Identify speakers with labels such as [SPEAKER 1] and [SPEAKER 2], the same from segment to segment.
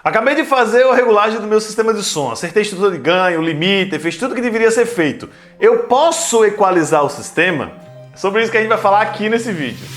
[SPEAKER 1] Acabei de fazer a regulagem do meu sistema de som, acertei a estrutura de ganho, o limiter, fiz tudo que deveria ser feito. Eu posso equalizar o sistema? É sobre isso que a gente vai falar aqui nesse vídeo.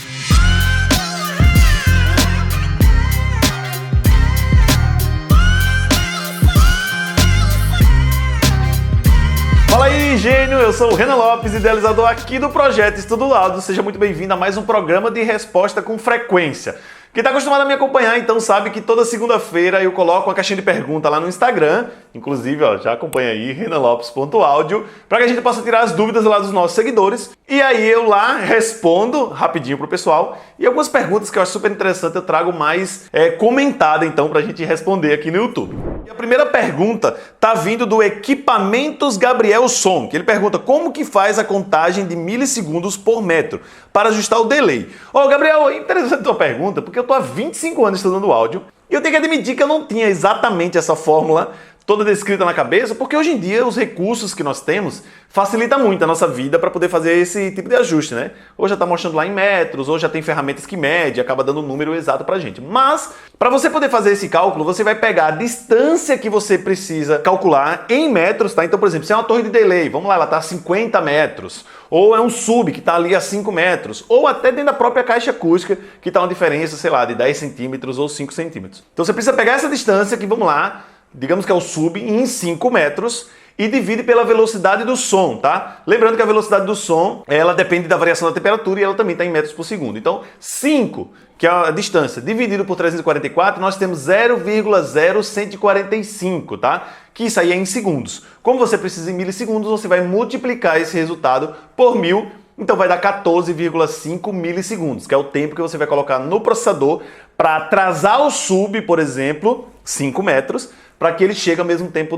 [SPEAKER 1] Fala aí, gênio! Eu sou o Renan Lopes, idealizador aqui do projeto Estudo Áudio. Seja muito bem-vindo a mais um programa de resposta com frequência. Quem está acostumado a me acompanhar, então sabe que toda segunda-feira eu coloco uma caixinha de pergunta lá no Instagram. Inclusive, ó, já acompanha aí, renanlopes.audio, para que a gente possa tirar as dúvidas lá dos nossos seguidores. E aí eu lá respondo rapidinho pro pessoal. E algumas perguntas que eu acho super interessante eu trago mais comentada, então, para a gente responder aqui no YouTube. E a primeira pergunta tá vindo do Equipamentos Gabriel Som, que ele pergunta como que faz a contagem de milissegundos por metro para ajustar o delay. Ô, Gabriel, é interessante a tua pergunta, porque eu tô há 25 anos estudando áudio e eu tenho que admitir que eu não tinha exatamente essa fórmula toda descrita na cabeça, porque hoje em dia os recursos que nós temos facilitam muito a nossa vida para poder fazer esse tipo de ajuste, né? Ou já está mostrando lá em metros, ou já tem ferramentas que mede, acaba dando um número exato para a gente. Mas, para você poder fazer esse cálculo, você vai pegar a distância que você precisa calcular em metros, tá? Então, por exemplo, se é uma torre de delay, vamos lá, ela está a 50 metros, ou é um sub que está ali a 5 metros, ou até dentro da própria caixa acústica, que está uma diferença, sei lá, de 10 centímetros ou 5 centímetros. Então, você precisa pegar essa distância que, vamos lá, digamos que é o sub em 5 metros e divide pela velocidade do som, tá? Lembrando que a velocidade do som, ela depende da variação da temperatura e ela também está em metros por segundo. Então, 5, que é a distância, dividido por 344, nós temos 0,0145, tá? Que isso aí é em segundos. Como você precisa em milissegundos, você vai multiplicar esse resultado por 1000, então vai dar 14,5 milissegundos, que é o tempo que você vai colocar no processador para atrasar o sub, por exemplo, 5 metros, para que ele chegue ao mesmo tempo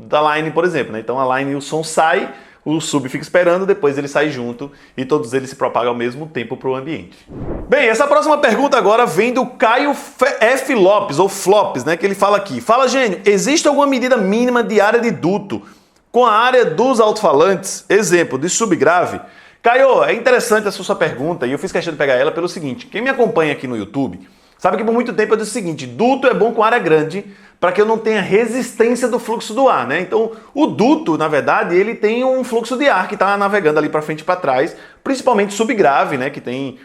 [SPEAKER 1] da line, por exemplo, né? Então a line, o som sai, o sub fica esperando, depois ele sai junto e todos eles se propagam ao mesmo tempo para o ambiente. Bem, essa próxima pergunta agora vem do Caio F. Lopes, ou Flops, né? Que ele fala aqui. Fala, gênio, existe alguma medida mínima de área de duto com a área dos alto-falantes, exemplo, de subgrave? Caio, é interessante essa sua pergunta e eu fiz questão de pegar ela pelo seguinte. Quem me acompanha aqui no YouTube sabe que por muito tempo eu disse o seguinte, duto é bom com área grande para que eu não tenha resistência do fluxo do ar, né? Então, o duto, na verdade, ele tem um fluxo de ar que está navegando ali para frente e para trás, principalmente subgrave, né? Que tem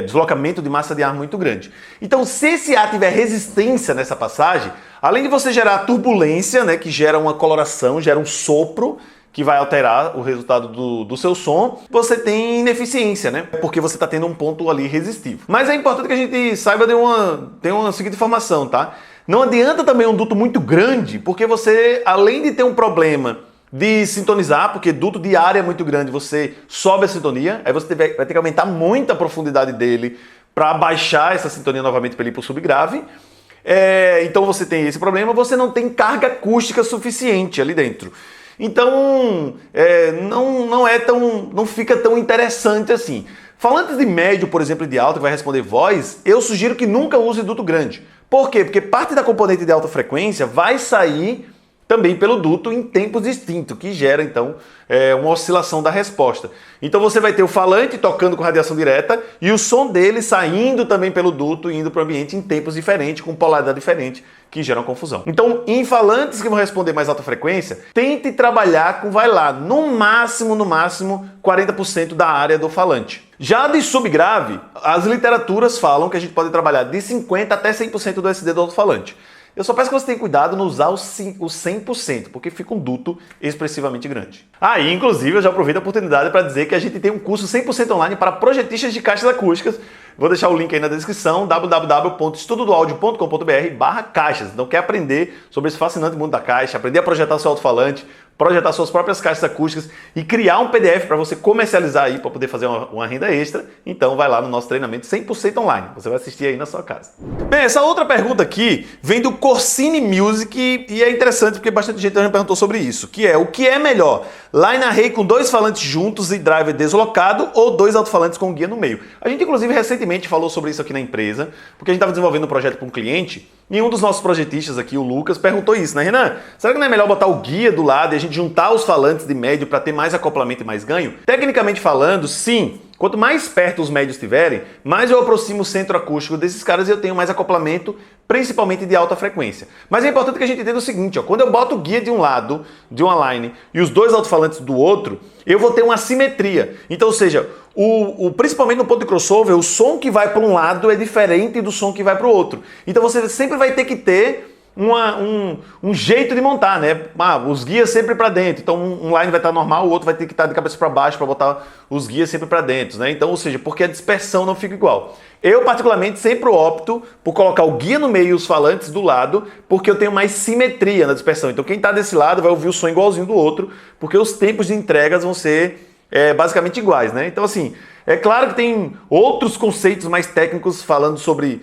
[SPEAKER 1] deslocamento de massa de ar muito grande. Então, se esse ar tiver resistência nessa passagem, além de você gerar turbulência, né? Que gera uma coloração, gera um sopro, que vai alterar o resultado do seu som, você tem ineficiência, né? Porque você está tendo um ponto ali resistivo. Mas é importante que a gente saiba de uma seguinte informação, tá? Não adianta também um duto muito grande, porque você, além de ter um problema de sintonizar, porque duto de área é muito grande, você sobe a sintonia, aí você vai ter que aumentar muito a profundidade dele para baixar essa sintonia novamente para ele ir para o subgrave. Então você tem esse problema, você não tem carga acústica suficiente ali dentro. Então, não fica tão interessante assim. Falantes de médio, por exemplo, e de alto, que vai responder voz, eu sugiro que nunca use duto grande. Por quê? Porque parte da componente de alta frequência vai sair também pelo duto em tempos distintos, que gera, então, uma oscilação da resposta. Então você vai ter o falante tocando com radiação direta e o som dele saindo também pelo duto e indo para o ambiente em tempos diferentes, com polaridade diferente, que geram confusão. Então, em falantes que vão responder mais alta frequência, tente trabalhar com, vai lá, no máximo, 40% da área do falante. Já de subgrave, as literaturas falam que a gente pode trabalhar de 50% até 100% do SD do alto-falante. Eu só peço que você tenha cuidado no usar o 100%, porque fica um duto expressivamente grande. Aí, inclusive, eu já aproveito a oportunidade para dizer que a gente tem um curso 100% online para projetistas de caixas acústicas. Vou deixar o link aí na descrição, www.estudodoaudio.com.br/caixas. Então, quer aprender sobre esse fascinante mundo da caixa, aprender a projetar seu alto-falante, projetar suas próprias caixas acústicas e criar um PDF para você comercializar aí, para poder fazer uma renda extra, então vai lá no nosso treinamento 100% online. Você vai assistir aí na sua casa. Bem, essa outra pergunta aqui vem do Corsini Music e é interessante porque bastante gente já perguntou sobre isso, que é o que é melhor, line array com 2 falantes juntos e driver deslocado ou 2 alto-falantes com guia no meio? A gente, inclusive, recentemente falou sobre isso aqui na empresa, porque a gente estava desenvolvendo um projeto para um cliente e um dos nossos projetistas aqui, o Lucas, perguntou isso, né, Renan? Será que não é melhor botar o guia do lado e a gente juntar os falantes de médio para ter mais acoplamento e mais ganho? Tecnicamente falando, sim. Quanto mais perto os médios estiverem, mais eu aproximo o centro acústico desses caras e eu tenho mais acoplamento principalmente de alta frequência. Mas é importante que a gente entenda o seguinte, ó, quando eu boto o guia de um lado, de uma line, e os dois alto-falantes do outro, eu vou ter uma assimetria. Então, ou seja, principalmente no ponto de crossover, o som que vai para um lado é diferente do som que vai para o outro. Então você sempre vai ter que ter um jeito de montar, né? Os guias sempre para dentro. Então um line vai estar normal, o outro vai ter que estar de cabeça para baixo para botar os guias sempre para dentro, né? Então, ou seja, porque a dispersão não fica igual. Eu, particularmente, sempre opto por colocar o guia no meio e os falantes do lado, porque eu tenho mais simetria na dispersão. Então quem está desse lado vai ouvir o som igualzinho do outro, porque os tempos de entregas vão ser basicamente iguais, né? Então, assim, é claro que tem outros conceitos mais técnicos falando sobre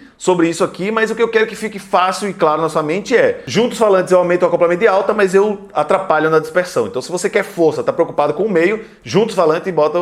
[SPEAKER 1] isso aqui, mas o que eu quero que fique fácil e claro na sua mente é, junto os falantes eu aumento o acoplamento de alta, mas eu atrapalho na dispersão. Então, se você quer força, está preocupado com o meio, junta os falantes e bota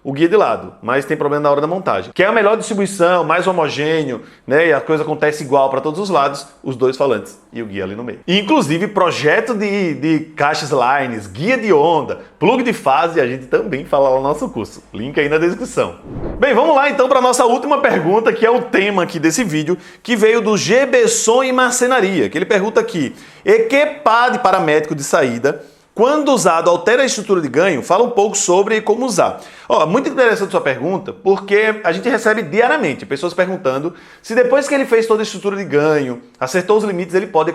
[SPEAKER 1] o guia de lado, mas tem problema na hora da montagem. Quer a melhor distribuição, mais homogêneo, né? E a coisa acontece igual para todos os lados, os dois falantes e o guia ali no meio. E, inclusive, projeto de caixas lines, guia de onda, plug de fase, a gente também fala lá no nosso curso. Link aí na descrição. Bem, vamos lá então para a nossa última pergunta, que é o tema aqui desse vídeo, que veio do GB Som e Marcenaria, que ele pergunta aqui: equipar de paramétrico de saída, quando usado, altera a estrutura de ganho? Fala um pouco sobre como usar. Muito interessante sua pergunta, porque a gente recebe diariamente pessoas perguntando se depois que ele fez toda a estrutura de ganho, acertou os limites, ele pode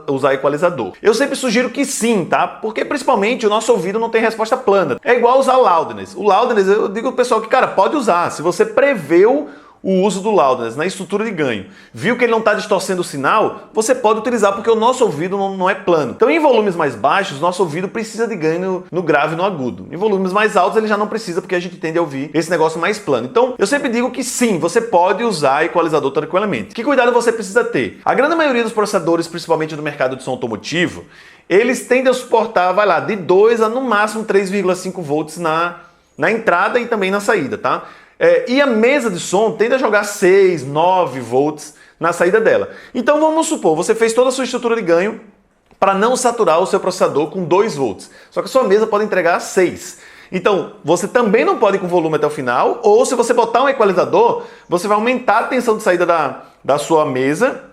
[SPEAKER 1] usar equalizador. Eu sempre sugiro que sim, tá? Porque principalmente o nosso ouvido não tem resposta plana. É igual usar o loudness. O loudness, eu digo pro pessoal que, cara, pode usar. Se você preveu o uso do loudness na estrutura de ganho, viu que ele não está distorcendo o sinal, você pode utilizar, porque o nosso ouvido não é plano. Então, em volumes mais baixos, nosso ouvido precisa de ganho no grave e no agudo. Em volumes mais altos, ele já não precisa, porque a gente tende a ouvir esse negócio mais plano. Então, eu sempre digo que sim, você pode usar equalizador tranquilamente. Que cuidado você precisa ter? A grande maioria dos processadores, principalmente do mercado de som automotivo, eles tendem a suportar, vai lá, de 2 a no máximo 3,5 volts na entrada e também na saída, tá? E a mesa de som tende a jogar 6, 9 volts na saída dela. Então vamos supor, você fez toda a sua estrutura de ganho para não saturar o seu processador com 2 volts. Só que a sua mesa pode entregar 6. Então você também não pode ir com volume até o final, ou se você botar um equalizador, você vai aumentar a tensão de saída da sua mesa,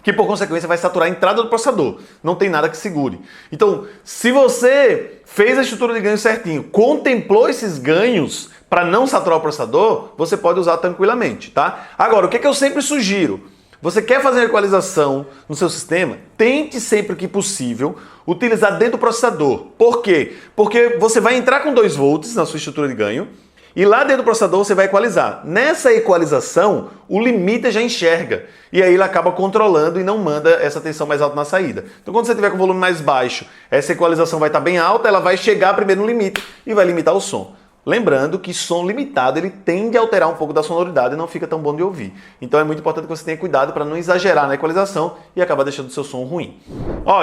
[SPEAKER 1] que por consequência vai saturar a entrada do processador. Não tem nada que segure. Então, se você fez a estrutura de ganho certinho, contemplou esses ganhos para não saturar o processador, você pode usar tranquilamente, tá? Agora, o que eu sempre sugiro? Você quer fazer a equalização no seu sistema? Tente sempre que possível utilizar dentro do processador. Por quê? Porque você vai entrar com 2 volts na sua estrutura de ganho e lá dentro do processador você vai equalizar. Nessa equalização, o limiter já enxerga e aí ele acaba controlando e não manda essa tensão mais alta na saída. Então quando você tiver com o volume mais baixo, essa equalização vai estar bem alta, ela vai chegar primeiro no limite e vai limitar o som. Lembrando que som limitado ele tende a alterar um pouco da sonoridade e não fica tão bom de ouvir. Então é muito importante que você tenha cuidado para não exagerar na equalização e acabar deixando o seu som ruim.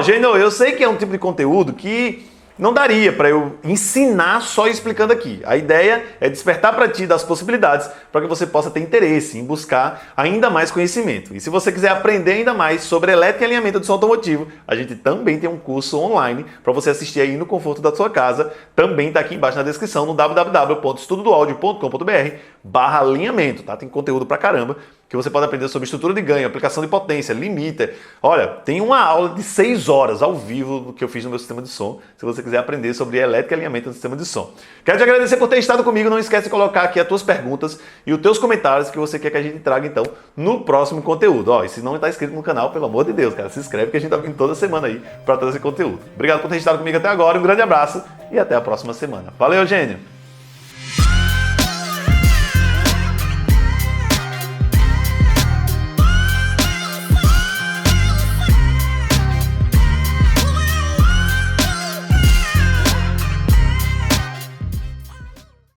[SPEAKER 1] Geno, eu sei que é um tipo de conteúdo que não daria para eu ensinar só explicando aqui. A ideia é despertar para ti das possibilidades para que você possa ter interesse em buscar ainda mais conhecimento. E se você quiser aprender ainda mais sobre elétrica e alinhamento de som automotivo, a gente também tem um curso online para você assistir aí no conforto da sua casa. Também está aqui embaixo na descrição no www.estudodoaudio.com.br/alinhamento, tá? Tem conteúdo pra caramba que você pode aprender sobre estrutura de ganho, aplicação de potência, limiter. Olha, tem uma aula de 6 horas ao vivo que eu fiz no meu sistema de som, se você quiser aprender sobre elétrica e alinhamento do sistema de som. Quero te agradecer por ter estado comigo, não esquece de colocar aqui as tuas perguntas e os teus comentários que você quer que a gente traga então no próximo conteúdo. E se não está inscrito no canal, pelo amor de Deus, cara, se inscreve que a gente tá vindo toda semana aí para trazer conteúdo. Obrigado por ter estado comigo até agora, um grande abraço e até a próxima semana. Valeu, Eugênio!